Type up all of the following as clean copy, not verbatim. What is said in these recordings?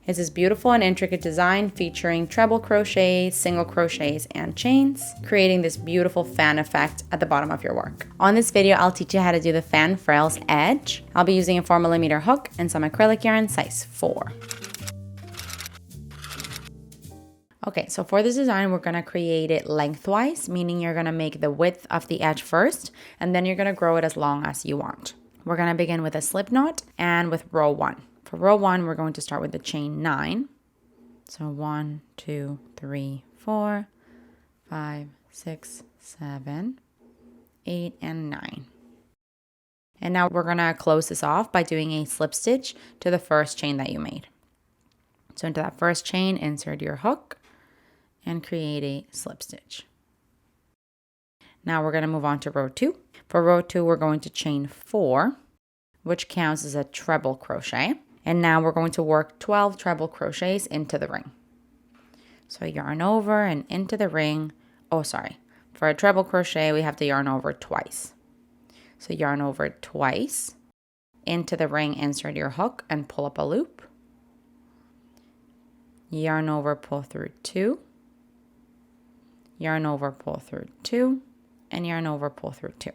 It's this beautiful and intricate design featuring treble crochets, single crochets, and chains, creating this beautiful fan effect at the bottom of your work. On this video, I'll teach you how to do the fan Frills Edge. I'll be using a 4mm hook and some acrylic yarn size 4. Okay, so for this design, we're gonna create it lengthwise, meaning you're gonna make the width of the edge first, and then you're gonna grow it as long as you want. We're gonna begin with a slip knot and with row 1. For row 1, we're going to start with the chain 9. So 1, 2, 3, 4, 5, 6, 7, 8, and 9. And now we're gonna close this off by doing a slip stitch to the first chain that you made. So into that first chain, insert your hook and create a slip stitch. Now we're gonna move on to row 2. For row 2, we're going to chain 4, which counts as a treble crochet. And now we're going to work 12 treble crochets into the ring. So yarn over and into the ring. Oh, sorry. For a treble crochet, we have to yarn over twice. So yarn over twice. Into the ring, insert your hook and pull up a loop. Yarn over, pull through 2. Yarn over, pull through 2. And yarn over, pull through 2.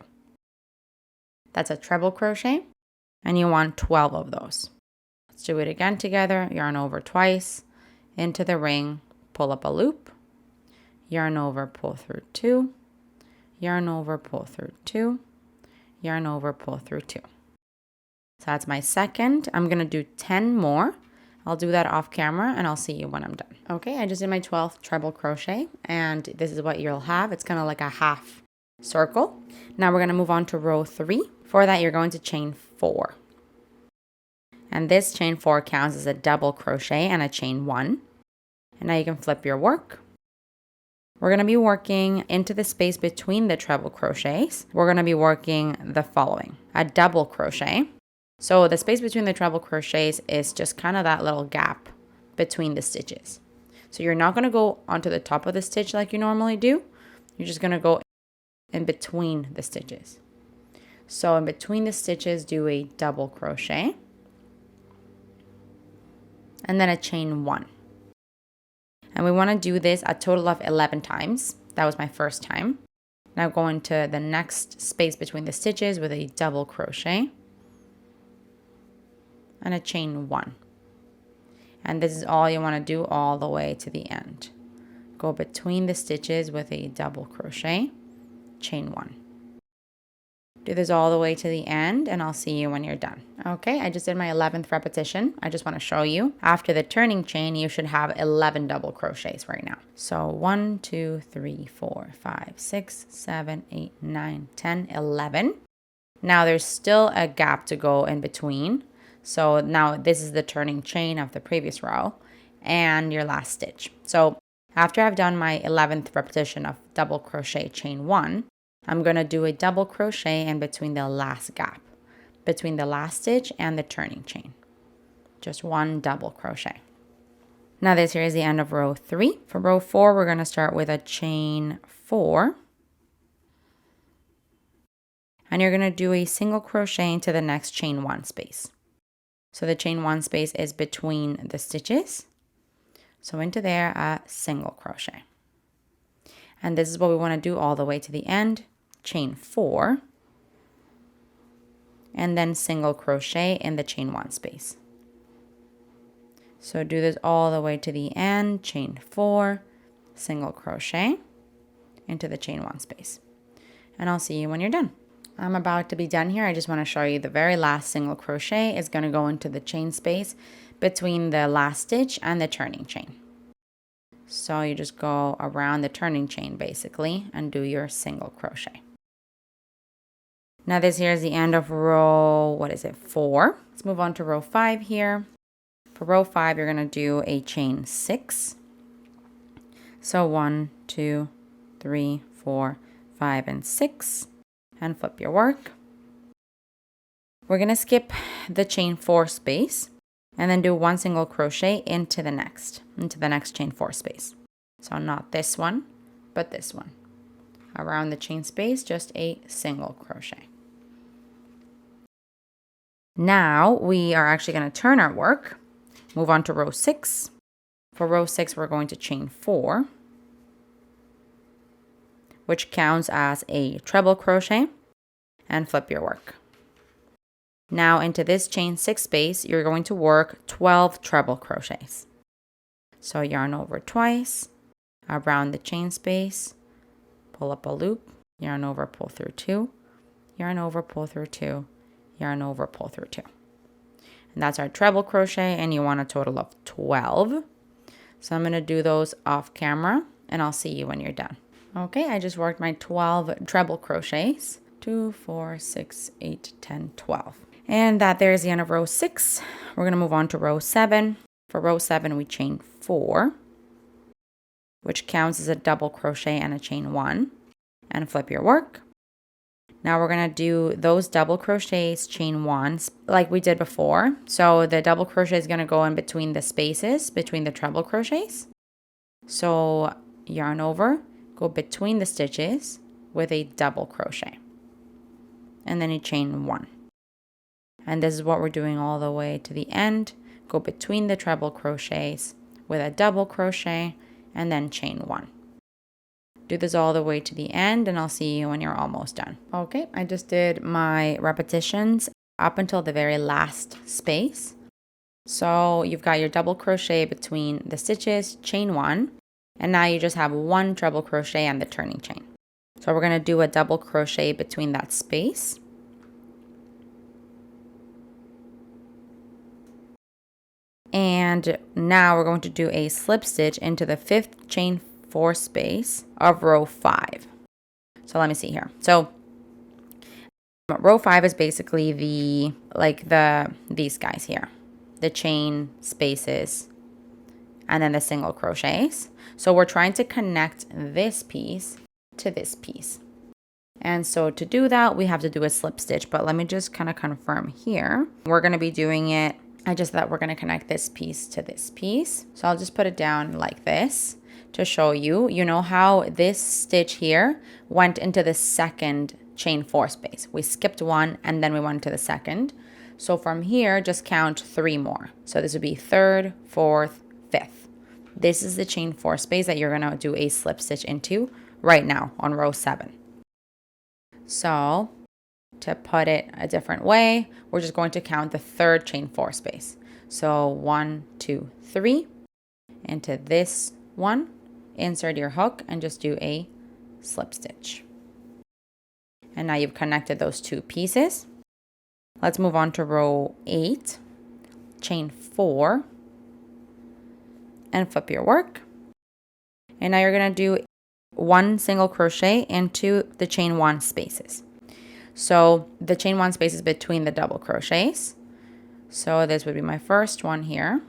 That's a treble crochet. And you want 12 of those. Let's do it again together. Yarn over twice, into the ring, pull up a loop, yarn over, pull through 2, yarn over, pull through 2, yarn over, pull through 2. So that's my second. I'm going to do 10 more. I'll do that off camera and I'll see you when I'm done. Okay, I just did my 12th treble crochet and this is what you'll have. It's kind of like a half circle. Now we're going to move on to row 3. For that, you're going to chain 4. And this chain 4 counts as a double crochet and a chain 1. And now you can flip your work. We're going to be working into the space between the treble crochets. We're going to be working the following. A double crochet. So the space between the treble crochets is just kind of that little gap between the stitches. So you're not going to go onto the top of the stitch like you normally do. You're just going to go in between the stitches. So in between the stitches, do a double crochet. And then a chain 1. And we want to do this a total of 11 times. That was my first time. Now go into the next space between the stitches with a double crochet and a chain 1. And this is all you want to do all the way to the end. Go between the stitches with a double crochet, chain 1. Do this all the way to the end and I'll see you when you're done. Okay, I just did my 11th repetition. I just want to show you. After the turning chain, you should have 11 double crochets right now. So 1, 2, 3, 4, 5, 6, 7, 8, 9, 10, 11. Now there's still a gap to go in between. So now this is the turning chain of the previous row and your last stitch. So after I've done my 11th repetition of double crochet chain 1, I'm going to do a double crochet in between the last gap, between the last stitch and the turning chain. Just one double crochet. Now this here is the end of row 3. For row 4, we're going to start with a chain 4. And you're going to do a single crochet into the next chain 1 space. So the chain 1 space is between the stitches. So into there, a single crochet. And this is what we want to do all the way to the end. Chain 4 and then single crochet in the chain 1 space. So do this all the way to the end, chain 4, single crochet into the chain 1 space. And I'll see you when you're done. I'm about to be done here. I just want to show you the very last single crochet is going to go into the chain space between the last stitch and the turning chain. So you just go around the turning chain basically and do your single crochet. Now this here is the end of row, 4. Let's move on to row 5 here. For row 5, you're going to do a chain 6. So 1, 2, 3, 4, 5, and 6. And flip your work. We're going to skip the chain 4 space and then do one single crochet into the next chain 4 space. So not this one, but this one. Around the chain space, just a single crochet. Now we are actually going to turn our work. Move on to row 6. For row 6, we're going to chain 4, which counts as a treble crochet, and flip your work. Now into this chain 6 space, you're going to work 12 treble crochets. So yarn over twice, around the chain space, pull up a loop, yarn over, pull through 2, yarn over, pull through 2, yarn over, pull through 2. And that's our treble crochet, and you want a total of 12. So I'm going to do those off camera, and I'll see you when you're done. Okay, I just worked my 12 treble crochets. 2, 4, 6, 8, 10, 12. And that there's the end of row 6. We're going to move on to row 7. For row 7, we chain 4, which counts as a double crochet and a chain 1, and flip your work. Now we're going to do those double crochets, chain 1, like we did before. So the double crochet is going to go in between the spaces, between the treble crochets. So yarn over, go between the stitches with a double crochet. And then you chain 1. And this is what we're doing all the way to the end. Go between the treble crochets with a double crochet and then chain 1. Do this all the way to the end, and I'll see you when you're almost done. Okay, I just did my repetitions up until the very last space. So you've got your double crochet between the stitches, chain 1, and now you just have 1 treble crochet and the turning chain. So we're going to do a double crochet between that space. And now we're going to do a slip stitch into the 5th chain 4 space of row 5. So let me see here. So row 5 is basically these guys here, the chain spaces and then the single crochets. So we're trying to connect this piece to this piece. And so to do that, we have to do a slip stitch, but let me just kind of confirm here. We're going to be doing it, I just thought we're going to connect this piece to this piece. So I'll just put it down like this to show you. You know how this stitch here went into the 2nd chain 4 space. We skipped 1 and then we went to the 2nd. So from here, just count 3 more. So this would be 3rd, 4th, 5th. This is the chain 4 space that you're going to do a slip stitch into right now on row 7. So to put it a different way, we're just going to count the 3rd chain 4 space. So 1, 2, 3 into this one, insert your hook and just do a slip stitch. And now you've connected those 2 pieces. Let's move on to row 8, chain 4, and flip your work. And now you're going to do 1 single crochet into the chain 1 spaces. So the chain 1 space is between the double crochets. So this would be my first one here,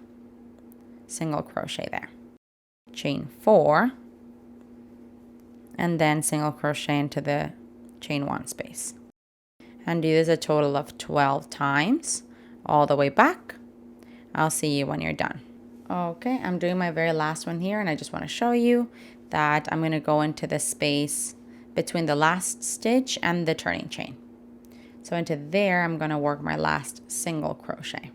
single crochet there, chain 4, and then single crochet into the chain 1 space. And do this a total of 12 times all the way back. I'll see you when you're done. Okay, I'm doing my very last one here, and I just want to show you that I'm going to go into the space between the last stitch and the turning chain. So into there, I'm going to work my last single crochet.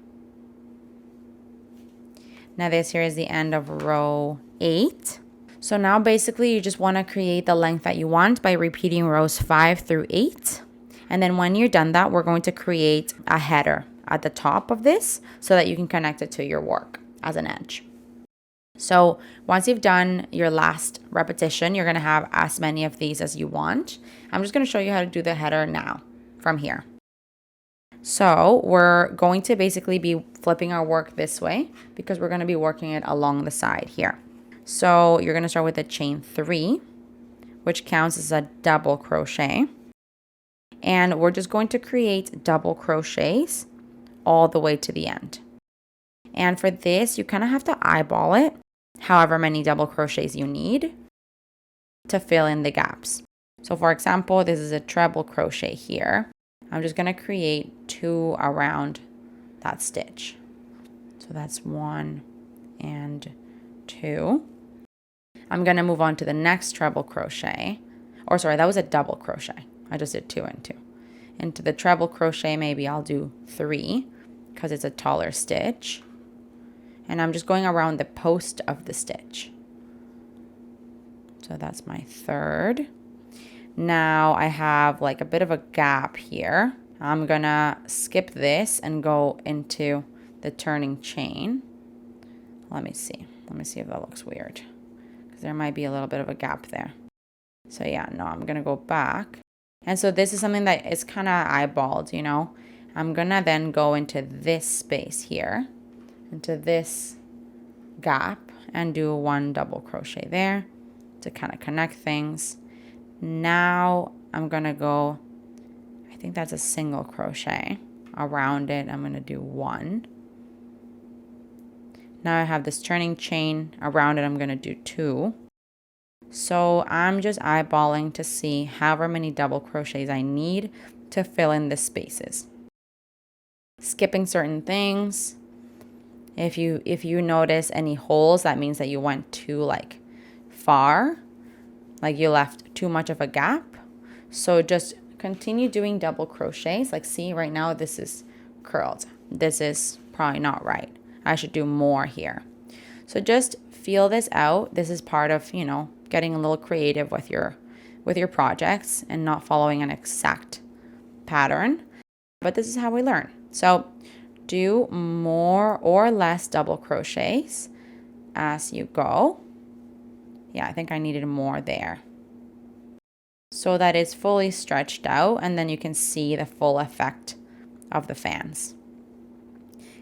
Now this here is the end of row 8. So now basically you just want to create the length that you want by repeating rows 5 through 8. And then when you're done that, we're going to create a header at the top of this so that you can connect it to your work as an edge. So once you've done your last repetition, you're going to have as many of these as you want. I'm just going to show you how to do the header now from here. So we're going to basically be flipping our work this way because we're going to be working it along the side here. So you're going to start with a chain 3, which counts as a double crochet. And we're just going to create double crochets all the way to the end. And for this, you kind of have to eyeball it, however many double crochets you need to fill in the gaps. So for example, this is a treble crochet here. I'm just going to create 2 around that stitch. So that's 1 and 2. I'm going to move on to the next treble crochet. Or sorry, that was a double crochet. I just did 2 and 2. Into the treble crochet, maybe I'll do 3 because it's a taller stitch. and I'm just going around the post of the stitch. So that's my third. Now I have like a bit of a gap here. I'm gonna skip this and go into the turning chain. Let me see if that looks weird, because there might be a little bit of a gap there. So yeah, no, I'm gonna go back. And so this is something that is kind of eyeballed, you know. I'm gonna then go into this space here, into this gap, and do 1 double crochet there to kind of connect things. Now I'm gonna go, I think that's a single crochet around it. I'm gonna do 1. Now I have this turning chain around it. I'm gonna do 2. So I'm just eyeballing to see however many double crochets I need to fill in the spaces. Skipping certain things. If you notice any holes, that means that you went too like far, like you left too much of a gap. So just continue doing double crochets. Like, see, right now this is curled. This is probably not right. I should do more here. So just feel this out. This is part of, you know, getting a little creative with your projects and not following an exact pattern. But this is how we learn. So do more or less double crochets as you go. Yeah, I think I needed more there, so that it's fully stretched out, and then you can see the full effect of the fans.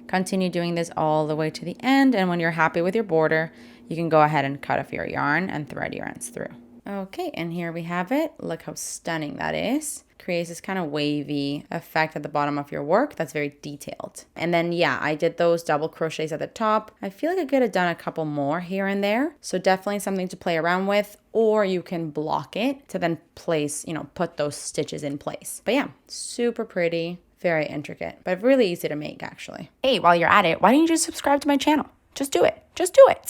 Continue doing this all the way to the end, and when you're happy with your border, you can go ahead and cut off your yarn and thread your ends through. Okay, and here we have it. Look how stunning that is. Creates this kind of wavy effect at the bottom of your work that's very detailed. And then yeah, I did those double crochets at the top. I feel like I could have done a couple more here and there. So definitely something to play around with, or you can block it to then place, you know, put those stitches in place. But yeah, super pretty, very intricate, but really easy to make actually. Hey, while you're at it, why don't you just subscribe to my channel? Just do it. Just do it.